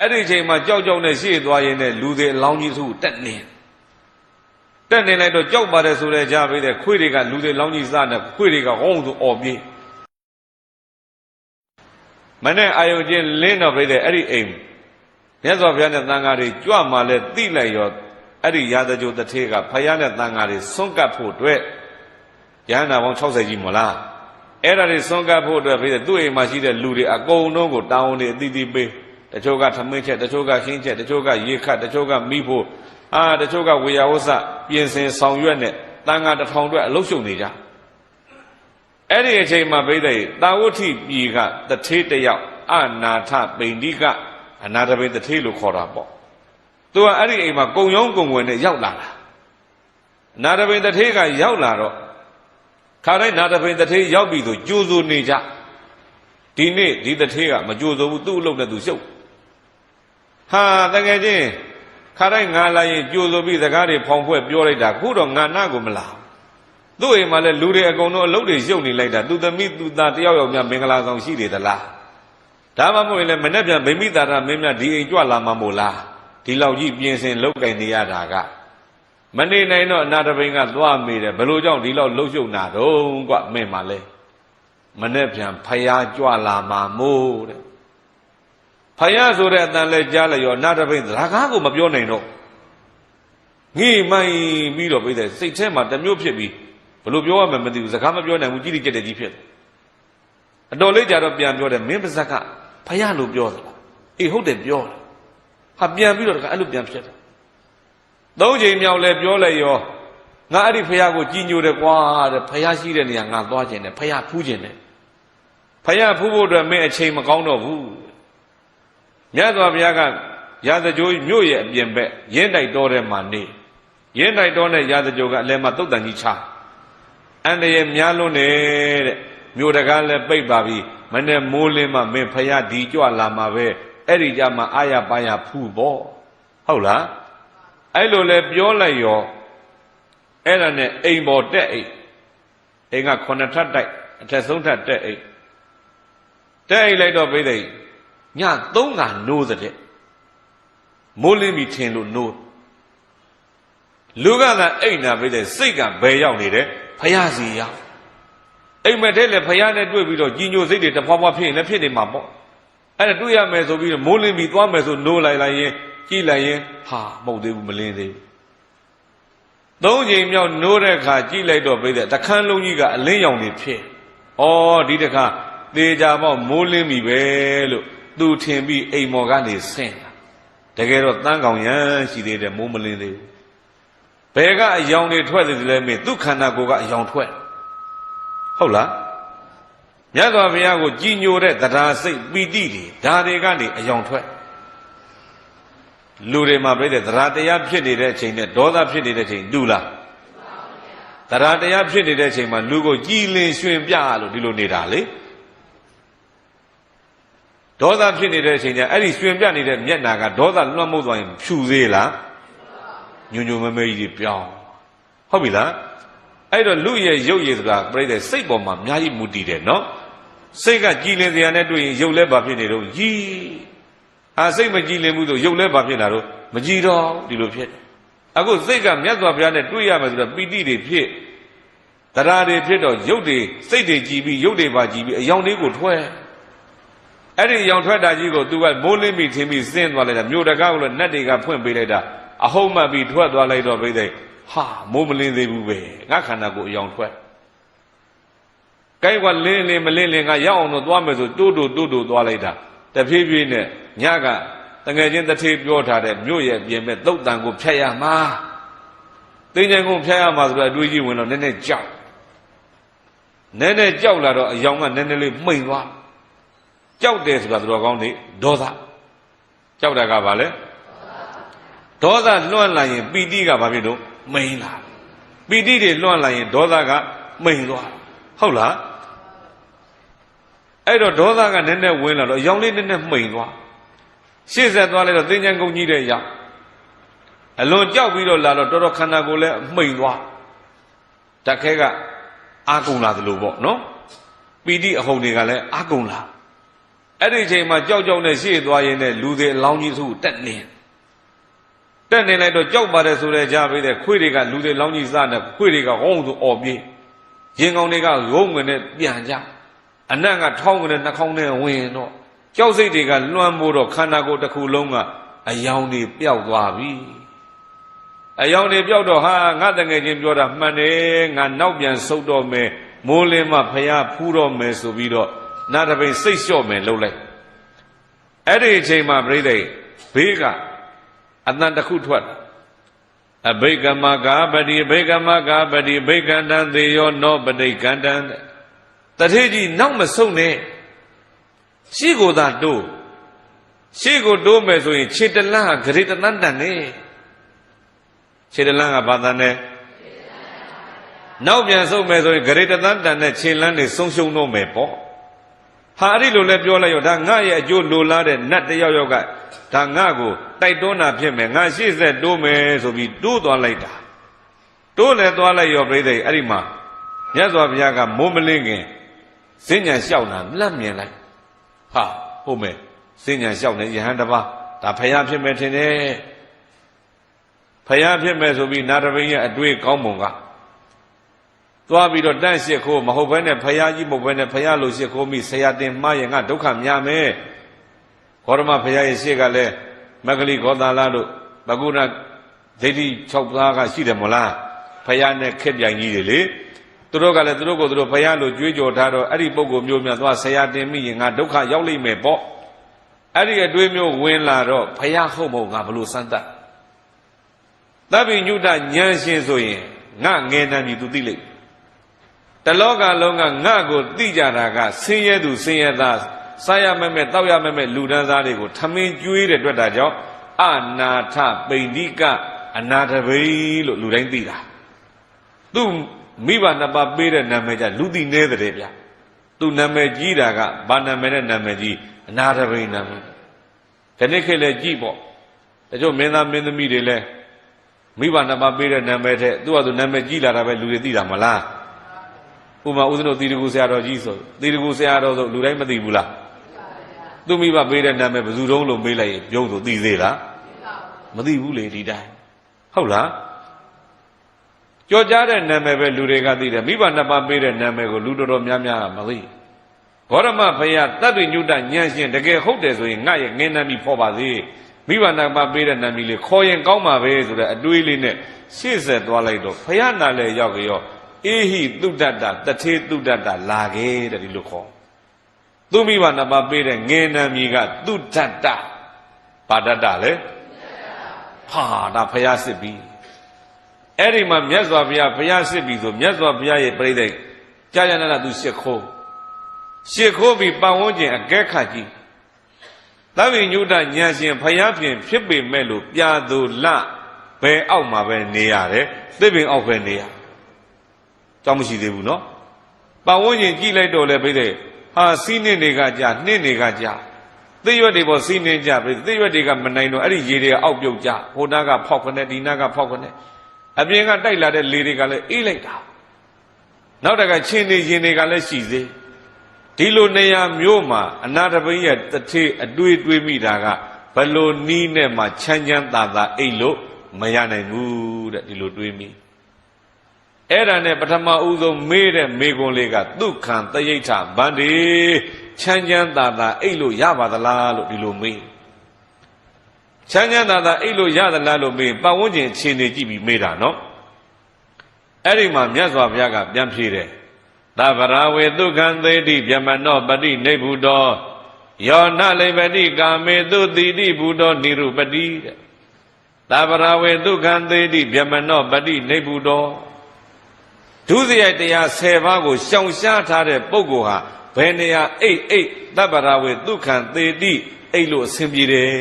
အဲ့ဒီချိန်မှာကြောက်နဲ့ရှေ့သွားရင်လည်းလူတွေအလောင်းကြီးစုတက်နေလိုက်တော့ကြောက်ပါတယ်ဆိုတဲ့ကြားပေးတဲ့ခွေးတွေကလူတွေလောင်းကြီးစားတဲ့ခွေးတွေကဟောင်းဆိုអော်ပြေးမနဲ့အာယုချင်းလင်းတော့ပေးတဲ့အဲ့ဒီအိမ်မြတ်စွာဘုရားနဲ့သံဃာတွေကြွမှလည်းတိလိုက်ရောအဲ့ဒီရာဇကြိုတထေးကဖယားနဲ့သံဃာတွေဆွန့်ကပ်ဖို့အတွက်ရဟန္တာပေါင်း60ကြီးမလားအဲ့ဒါတွေဆွန့်ကပ်ဖို့အတွက်ပေးတဲ့သူ့အိမ်မှာရှိတဲ့လူတွေအကုန်လုံးကိုတောင်းနေအသီးသီးပေးတချို့ကထမင်းချက်တချို့ကရှင်းချက်တချို့ကရေခတ်တချို့ကမိဖို့တချို့ကဝေယဝဆပြင်ဆင်ဆောင်ရွက်နဲ့တန်ဃာ1000အတွက်အလုပ်ရှုပ်နေကြအဲ့ဒီအချိန်မှာပြိဿတာဝဋ္ဌိပြည်ကတထေးတယောက်အနာထပိန္ဒိကအနာထပိတထေးလို့ခေါ်တာပေါ့သူကအဲ့ဒီအိမ်မှာကုံရောင်းကုံဝင်နဲ့ရောက်လာတာနာထပိတထေးကရောက်လာတော့ခါတိုင်းနာထပိတထေးရောက်ပြီဆိုကြိုးစိုးနေကြဒီနေ့ဒီတထေးကမကြိုးစိုးဘူးသူ့အလုပ်နဲ့သူရှုပ်ဟာတကယ်ချင်းခါတိုင်းငါလာရင်ကြိုးစိုးပြီးစကားတွေဖောင်ဖွဲ့ပြောလိုက်တာခုတော့ငါနာကိုမလာသူ့အိမ်မှာလည်းလူတွေအကုန်လုံးအလုပ်တွေရှုပ်နေလိုက်တာသူသမီးသူသားတယောက်ယောက်များမင်္ဂလာဆောင်ရှိနေသလားဒါမှမဟုတ်ရင်လည်းမနေ့ပြန်ဗိမိတာရမင်းများဒီအိမ်ကြွလာမှာမို့လားဒီလောက်ကြီးပြင်ဆင်လုပ်ကင်နေရတာကမနေနိုင်တော့အနာတပိန်ကသွားမိတယ်ဘယ်လိုကြောင့်ဒီလောက်လှုပ်ရှုပ်နာတော့ကွမင်းပါလဲမနေ့ပြန်ဖယားကြွလာမှာမို့တဲ့ဖယားဆိုတဲ့အတန်လဲကြားလိုက်ရောအနာတပိန်စကားကိုမပြောနိုင်တော့ငိမိုင်းပြီးတော့ပြီးတဲ့စိတ်ထဲမှာတမျိုးဖြစ်ပြီးဘယ်လိုပြောရမှမသိဘူးစကားမပြောနိုင်ဘူးကြီးကြက်တဲ့ကြီးဖြစ်အတော်လေးကြာတော့ပြန်ပြောတယ်မင်းပါဇက်ကဖယားလို့ပြောသလားအေးဟုတ်တယ်ပြောတယ်ဟာပြန်ပြီးတော့အဲ့လိုပြန်ဖြစ်တယ်သုံးချိန်မြောက်လဲပြောလိုက်ရောငါအဲ့ဒီဖယားကိုကြီးညိုတယ်ကွာတဲ့ဖယားရှိတဲ့နေရာငါသွားခြင်းတယ်ဖယားဖူးခြင်းတယ်ဖယားဖူးဖို့အတွက်မင်းအချိန်မကောင်းတော့ဘူးမြတ်စွာဘုရားကရာဇကြိုးမြို့ရဲ့အပြင်ဘက်ရင်းတိုက်တော်ထဲမှာနေရင်းတိုက်တော်နဲ့ရာဇကြိုးကအလဲမှာတုတ်တန်ကြီးချအန္တရာယ်များလွန်းနေတဲ့မြို့တကားလည်းပိတ်ပါပြီမနဲ့မိုးလင်းမှမင်းဖယားဒီကြွလာမှာပဲအဲ့ဒီကြမှာအာရပါရဖူးပေါ့ဟုတ်လားအဲ့လိုလဲပြောလိုက်ရောအဲ့ဒါနဲ့အိမ်ပေါ်တက်အိမ်က9ထပ်တိုက်အထက်ဆုံးထပ်တက်အိမ်လိုက်တော့ပြိသိည3ခါနိုးတဲ့မိုးလင်းပြီထင်လို့နိုးလူကသာအိမ်နာပြိသိစိတ်ကဘယ်ရောက်နေတယ်ဖယားစီရောက်အိမ်မက်ထဲလည်းဖယားနဲ့တွေ့ပြီးတော့ကြီးညိုစိတ်တွေတဖွာဖွာဖြစ်ရင်လည်းဖြစ်နေမှာပေါ့အဲ့ဒါတွေ့ရမယ်ဆိုပြီးတော့မိုးလင်းပြီးသွားမယ်ဆိုနိုးလိုက်ရင်ကြည့်လိုက်ရင်ဟာမဟုတ်သေးဘူးမလင်းသေးဘူးသုံးချိန်မြောက်နိုးတဲ့အခါကြည့်လိုက်တော့ပြိတဲ့တခန်းလုံးကြီးကအလင်းရောင်နေဖြစ်ဩဒီတခါသေချာပေါ့မိုးလင်းပြီပဲလို့သူထင်ပြီးအိမ်မော်ကနေဆင်းလာတကယ်တော့တန်းကောင်ရန်ရှိသေးတယ်မိုးမလင်းသေးဘူးဘယ်ကအယောင်တွေထွက်တယ်လဲမင်းသူ့ခန္ဓာကိုယ်ကအယောင်ထွက်ဟုတ်လားမြတ်စွာဘုရားကိုကြည်ညိုတဲ့တရားစိတ်ပီတိတွေဒါတွေကနေအယောင်ထွက်လူတွေမှာပြည့်တဲ့တရားတရားဖြစ်နေတဲ့အချိန်နဲ့ဒေါသဖြစ်နေတဲ့အချိန်တူလားတရားတရားဖြစ်နေတဲ့အချိန်မှာလူကိုကြည်လင်ရွှင်ပြလို့ဒီလိုနေတာလေဒေါသဖြစ်နေတဲ့အချိန်ကျအဲ့ဒီရွှင်ပြနေတဲ့မျက်နာကဒေါသလွှမ်းမိုးသွားရင်ဖြူသေးလားညွညွမဲမဲကြီးပြောင်းဟုတ်ပြီလားအဲ့တော့လူရဲ့ရုပ်ရည်ဆိုတာပြိတဲ့စိတ်ပေါ်မှာအများကြီးမူတည်တယ်နော်စိတ်ကကြည်လင်စရာနဲ့တွေ့ရင်ရုပ်လည်းဘာဖြစ်နေတော့ကြီးစိတ်မကြည်လင်ဘူးဆိုရုပ်လည်းဘာဖြစ်လာတော့မကြည်တော့ဒီလိုဖြစ်တယ်အခုစိတ်ကမြတ်စွာဘုရားနဲ့တွေ့ရမယ်ဆိုတော့ပီတိတွေဖြစ်တရားတွေဖြစ်တော့ရုပ်တွေစိတ်တွေကြည်ပြီးရုပ်တွေပါကြည်ပြီးအယောင်လေးကိုထွက်အဲ့ဒီအယောင်ထွက်တာကြီးကိုသူကမိုးလင်းပြီးထင်းပြီးဆင်းသွားလိုက်တာမြို့တကားကလည်းနတ်တွေကဖွင့်ပေးလိုက်တာအဟုတ်မှတ်ပြီးထွက်သွားလိုက်တော့ပြိတဲ့ဟာမိုးမလင်းသေးဘူးပဲငါခန္ဓာကိုယ်အယောင်ထွက်ကိုက်ကလင်းလင်းမလင်းလင်းကရောက်အောင်တော့သွားမယ်ဆိုတိုးသွားလိုက်တာတဖြည်းဖြည်းနဲ့ညကတငယ်ချင်းတစ်ထေးပြောထားတဲ့မြို့ရဲ့ပြင်မဲ့သုတ်တန်ကိုဖြတ်ရမှာတင်းကျင်ကုန်ဖြတ်ရမှာဆိုတော့အတွေးကြီးဝင်တော့နည်းနည်းကြောက်လာတော့အယောင်ကနည်းနည်းလေးမှိန်သွားကြောက်တယ်ဆိုတာတော်ကောင်းနေဒေါသကြောက်တာကဘာလဲဒေါသလွှမ်းလာရင်ပီတိကဘာဖြစ်လို့မိန်လာပီတိတွေလွှမ်းလာရင်ဒေါသကမိန်သွားဟုတ်လားအဲ့တော့ဒေါသကနည်းနည်းဝင်လာတော့အယောင်လေးနည်းနည်းမှိန်သွားရှေ့ဆက်သွားလိုက်တော့သင်္ကြန်ကုန်ကြီးတဲ့ရောက်အလွန်ကြောက်ပြီးတော့လာတော့တော်တော်ခန္ဓာကိုယ်လည်းမှိန်သွားဓာတ်ခဲကအာကုန်လာသလိုပေါ့နော်ပီတိအဟုန်တွေကလည်းအာကုန်လာ အဲ့ဒီအချိန်မှာကြောက်ကြောက်နဲ့ရှေ့သွားရင်းနဲ့လူတွေအလောင်းကြီးစုတက်နေလိုက်တော့ကြောက်ပါတယ်ဆိုတဲ့ကြားပြီးတဲ့ခွေးတွေကလူတွေလောင်းကြီးစားနေခွေးတွေကဝုန်းဆိုအော်ပြေးရင်ကောင်တွေကရုံးဝင်နဲ့ပြန်ကြအနံ့ကထောင်းဝင်နဲ့နှာခေါင်းနဲ့ဝင်တော့ကြောက်စိတ်တွေကလွှမ်းမိုးတော့ခန္ဓာကိုယ်တစ်ခုလုံးကအယောင်တွေပျောက်သွားပြီအယောင်တွေပျောက်တော့ဟာငါတငယ်ချင်းပြောတာမှန်တယ်ငါနောက်ပြန်ဆုတ်တော့မယ်မိုးလင်းမှဖျားဖူးတော့မယ်ဆိုပြီးတော့နာတပိန်စိတ်လျှော့မယ်လှုပ်လိုက်အဲ့ဒီအချိန်မှာပြိဿဘေးကအတန်တစ်ခုထွက်အဘိကမကာပတိဘိကမကာပတိဘိကန္တံသေယောနောပတိကန္တံတထေကြီးနောက်မဆုံးနဲ့ရှေ့ကိုသာတိုးရှေ့ကိုတိုးမယ်ဆိုရင်ခြေတလန်းကဂရိတသန်းတန်နဲ့ခြေတလန်းကဘာတန်နဲ့နောက်ပြန်ဆုံးမယ်ဆိုရင်ဂရိတသန်းတန်နဲ့ခြေလန်းတွေဆုံးရှုံးတော့မယ်ပေါ့ဟာအဲ့ဒီလိုလဲပြောလိုက်ရောဒါငါရဲ့အကျိုးလိုလားတဲ့နတ်တယောက်ကဒါငါကိုတိုက်တွန်းတာဖြစ်မယ်ငါရှေ့ဆက်တိုးမယ်ဆိုပြီးတိုးသွားလိုက်တာတိုးလဲသွားလိုက်ရောပြိဿအဲ့ဒီမှာမြတ်စွာဘုရားကမိုးမလင်းခင်စဉ္ညာလျှောက်တာလက်မြင်လိုက်ဟာဟုတ်မယ်စဉ္ညာလျှောက်နေယဟန်တစ်ပါးဒါဖယားဖြစ်မယ်ထင်တယ်ဖယားဖြစ်မယ်ဆိုပြီးနာတပိန်ရဲ့အတွေ့ကောင်းပုံကသွားပြီးတော့တန့်ရှစ်ခိုးမဟုတ်ဘဲနဲ့ဖယားကြီးမဟုတ်ဘဲနဲ့ဖယားလိုရှစ်ခိုးမိဆရာတင်မှားရင်ငါဒုက္ခများမယ်ဂေါရမဖယားရဲ့ရှေ့ကလည်းမဂ္ဂလိဂေါသာလတို့ဘဂုဏဒိဋ္ဌိ6ပါးကရှိတယ်မို့လားဖယားနဲ့ခက်ပြိုင်ကြီးတွေလေသူတို့ကလည်းသူတို့ကိုသူတို့ဖယားလိုကြွေးကြော်ထားတော့အဲ့ဒီပုဂ္ဂိုလ်မျိုးများသွားဆရာတင်မိရင်ငါဒုက္ခရောက်လိမ့်မယ်ပေါ့အဲ့ဒီအတွေးမျိုးဝင်လာတော့ဖယားဟုတ်မဟုတ်ငါဘလို့စမ်းတတ်သဗ္ဗညုတဉာဏ်ရှင်ဆိုရင်ငါငယ်တန်းပြီသူသိလိမ့်တလောကလုံးကငါကိုသိကြတာကဆင်းရဲသူဆင်းရဲသားစားရမဲ့တောက်ရမဲ့လူဒန်းစားတွေကိုထမင်းကျွေးတဲ့အတွက်ဒါကြောင့်အနာထပိန္ဒိကအနာတပိလို့လူတိုင်းသိတာသူမိဘနှစ်ပါးပေးတဲ့နာမည်ကြလူသိနေတဲ့ဗျသူနာမည်ကြီးတာကဘာနာမည်နဲ့နာမည်ကြီးအနာတပိနာမည်ဒီနေ့ခေတ်လည်းကြည့်ပေါ့တချို့မင်းသားမင်းသမီးတွေလည်းမိဘနှစ်ပါးပေးတဲ့နာမည်တဲ့သူကသူနာမည်ကြီးလာတာပဲလူတွေသိတာမလားဥပမာဦးဇင်းတို့သီတကူဆရာတော်ကြီးဆိုသီတကူဆရာတော်ဆိုလူတိုင်းမသိဘူးလားသူမိဘပေးတဲ့နာမည်ဘယ်သူတုံးလို့မေးလိုက်ရင်ပြုံးဆိုသိသေးလားမသိဘူးလေဒီတိုင်းဟုတ်လားကြော်ကြားတဲ့နာမည်ပဲလူတွေကသိတယ်မိဘနှစ်ပါးပေးတဲ့နာမည်ကိုလူတော်တော်များများမသိဘောရမဘုရားသဗ္ဗညုတဉာဏ်ရှင်တကယ်ဟုတ်တယ်ဆိုရင်ငါရဲ့ငင်းနှမ်းပြီးဖော်ပါစေမိဘနှစ်ပါးပေးတဲ့နာမည်လေးခေါ်ရင်ကောင်းပါပဲဆိုတဲ့အတွေးလေးနဲ့ရှေ့ဆက်သွားလိုက်တော့ဘုရားနာလဲရောက်ကြောအေဟိတုဒ္ဒတတထေတုဒ္ဒတလာခဲ့တဲ့ဒီလိုခေါ်သူမိဘနှစ်ပါးပေးတဲ့ငင်းနှမ်းကြီးကတုဒ္ဒတပါဒတလေဟာဒါဘုရားစစ်ပြီအဲ့ဒီမှာမြတ်စွာဘုရားစစ်ပြီဆိုမြတ်စွာဘုရားရဲ့ပြိဋိဒ်ကြာရဏနာသူရှစ်ခိုးပြီးပတ်ဝန်းကျင်အကဲခတ်ကြီးသဗ္ဗညုတဉာဏ်ရှင်ဘုရားဖြင့်ဖြစ်ပေမဲ့လို့ပြာသူလဘယ်အောက်မှာပဲနေရတယ်သစ်ပင်အောက်ပဲနေရကြောင်းမရှိသေးဘူးနော်ပတ်ဝန်းကျင်ကြည့်လိုက်တော့လေပြိဋိဒ်ဟာစီးနှင်းတွေကကြာနှင်းတွေကကြာသိရွက်တွေပေါ်စီးနှင်းကြပြိဋိဒ်သိရွက်တွေကမနိုင်တော့အဲ့ဒီရေတွေကအောက်ပြုတ်ကြဟိုနားကဖောက်ခနဲ့ဒီနားကဖောက်ခနဲ့အပြင်ကတိုက်လာတဲ့လေတွေကလည်းအေးလိုက်တာနောက်တကချင်းနေရင်တွေကလည်းရှိသေးဒီလိုနေရာမျိုးမှာအနာတပိရဲ့တထေအတွေ့တွေးမိတာကဘလို့နီးနဲ့မှချမ်းချမ်းသာသာအိတ်လို့မရနိုင်ဘူးတဲ့ဒီလိုတွေးမိအဲ့ဒါနဲ့ပထမဦးဆုံးမေးတဲ့မေကွန်လေးကဒုက္ခံတယိဋ္ဌဗန္ဒီချမ်းချမ်းသာသာအိတ်လို့ရပါသလားလို့ဒီလိုမေးချမ်းချမ်းသာသာအိတ်လို့ရသလားလို့မေးပတ်ဝန်းကျင်အခြေအနေကြည့်ပြီးမေးတာနော်အဲ့ဒီမှာမြတ်စွာဘုရားကပြန်ဖြေတယ်သဗ္ဗရာဝေဒုက္ခံသေတိဗျမနောပတိနေဗုတောယောနလိပတိကာမေတုတိတိဘုတောနိရုပတိတဲ့သဗ္ဗရာဝေဒုက္ခံသေတိဗျမနောပတိနေဗုတောဒုစရိုက်တရား10ပါးကိုရှောင်ရှားထားတဲ့ပုဂ္ဂိုလ်ဟာဘယ်နေရာအိတ်သဗ္ဗရာဝေဒုက္ခံသေတိအိတ်လို့အဆင်ပြေတယ်